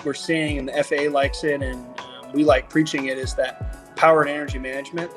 we're seeing, and the FAA likes it, and we like preaching it, is that power and energy management.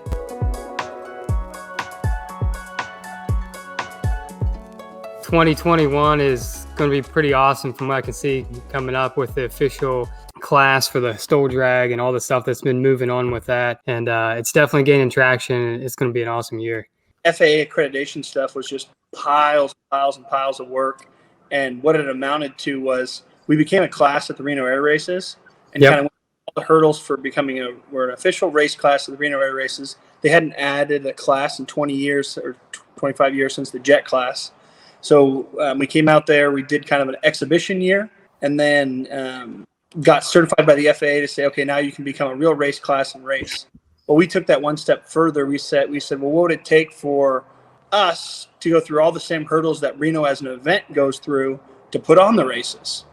"2021 is going to be pretty awesome from what I can see coming up with the official class for the STOL drag and all the stuff that's been moving on with that. And it's definitely gaining traction. It's going to be an awesome year. FAA accreditation stuff was just piles and piles of work. And what it amounted to was we became a class at the Reno Air Races and kind of went through all the hurdles for becoming we're an official race class at the Reno Air Races. They hadn't added a class in 20 years or 25 years since the jet class. So we came out there, we did kind of an exhibition year, and then got certified by the FAA to say, okay, now you can become a real race class and race. Well, we took that one step further. We said, well, what would it take for us to go through all the same hurdles that Reno as an event goes through to put on the races?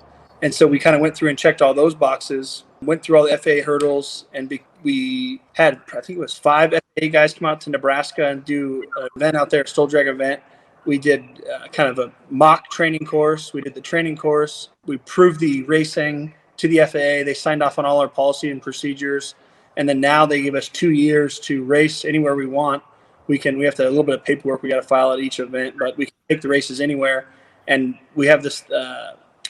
And so we kind of went through and checked all those boxes, went through all the FAA hurdles, and we had, I think it was 5 FAA guys come out to Nebraska and do an event out there, a STOL drag event. We did kind of a mock training course. We did the training course. We proved the racing to the FAA. They signed off on all our policy and procedures. And then now they give us 2 years to race anywhere we want. We have to a little bit of paperwork we got to file at each event, but we can take the races anywhere. And we have this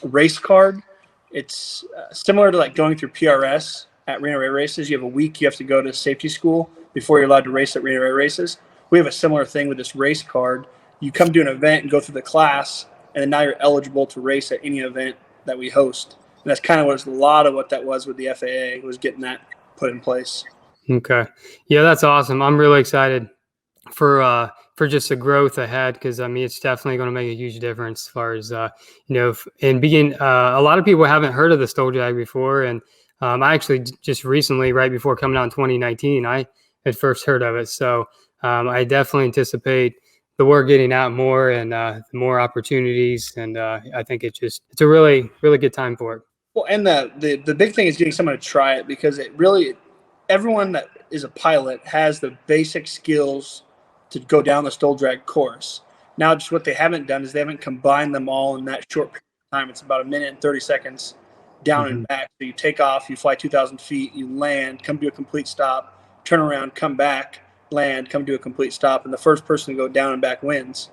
race card. It's similar to like going through PRS at Reno Air Races. You have a week you have to go to safety school before you're allowed to race at Reno Air Races. We have a similar thing with this race card. You come to an event and go through the class, and then now you're eligible to race at any event that we host. And that's kind of a lot of what that was with the FAA, was getting that put in place. Okay. Yeah, that's awesome. I'm really excited for just the growth ahead, because I mean, it's definitely going to make a huge difference as far as, and being, a lot of people haven't heard of the STOL drag before. And I actually just recently, right before coming out in 2019, I had first heard of it. So I definitely anticipate the word getting out more and more opportunities. And I think it's a really, really good time for it. Well, and the big thing is getting someone to try it, because everyone that is a pilot has the basic skills to go down the STOL drag course. Now, just what they haven't done is they haven't combined them all in that short period of time. It's about 1 minute and 30 seconds down and back. So you take off, you fly 2,000 feet, you land, come to a complete stop, turn around, come back, land, come to a complete stop, and the first person to go down and back wins.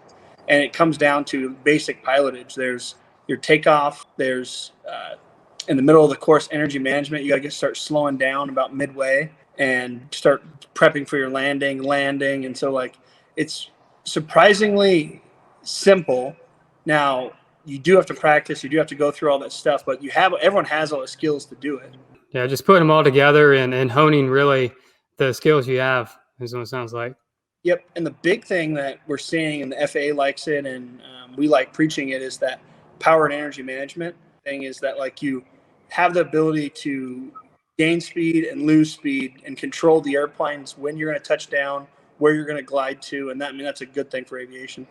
And it comes down to basic pilotage. There's your takeoff, there's in the middle of the course energy management. You got to start slowing down about midway and start prepping for your landing. And so like, it's surprisingly simple. Now you do have to practice, you do have to go through all that stuff, but everyone has all the skills to do it. Yeah, just putting them all together and honing really the skills you have is what it sounds like. Yep. And the big thing that we're seeing, and the FAA likes it, and we like preaching it, is that power and energy management thing. Is that like you have the ability to gain speed and lose speed and control the airplanes when you're going to touch down, where you're going to glide to. And that's a good thing for aviation.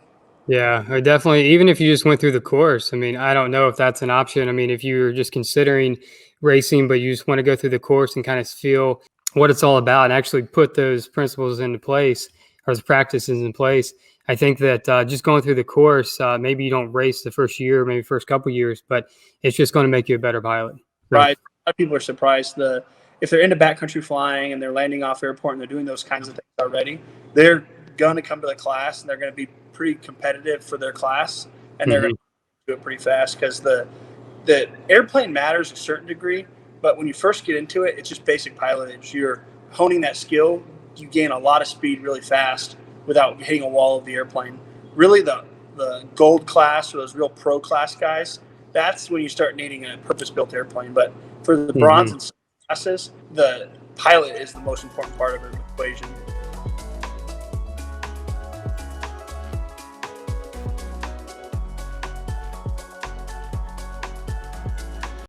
Yeah, I definitely. Even if you just went through the course, I mean, I don't know if that's an option. I mean, if you're just considering racing, but you just want to go through the course and kind of feel what it's all about and actually put those principles into place, or those practices in place, I think that just going through the course, maybe you don't race the first year, maybe first couple years, but it's just going to make you a better pilot. Right. A lot of people are surprised if they're into backcountry flying and they're landing off airport and they're doing those kinds of things already, they're going to come to the class and they're going to be pretty competitive for their class, and they're going to do it pretty fast, because the airplane matters a certain degree, but when you first get into it, it's just basic pilotage. You're honing that skill. You gain a lot of speed really fast without hitting a wall of the airplane. Really, the gold class, or those real pro class guys, that's when you start needing a purpose-built airplane. But for the bronze and silver classes, the pilot is the most important part of the equation.